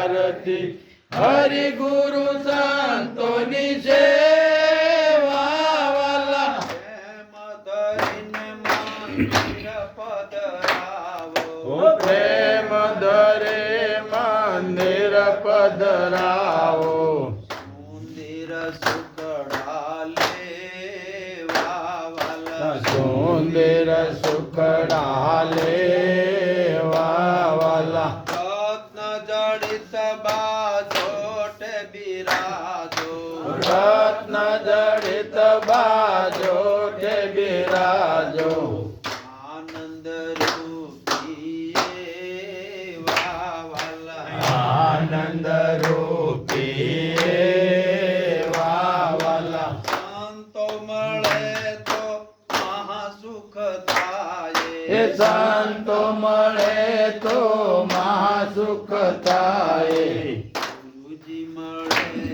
આરતી હરિ ગુરુ સંતોની સેવા વાલા પ્રેમ ધરે મંદિર પધરાવો મંદિર સુખડાલે વાલા સુંદર સુખડાલે વાલા રત્ન જડિત બાજોટ બિરાજો રત્ન જડિત બાજોટ બિરાજો આનંદ રૂપીએ વાલા આનંદ રૂપી વાલા સંતો મળે તો મહાસુખ થાય એ સંતો મળે તો મહાસુખ થાય ગુરુજી મળે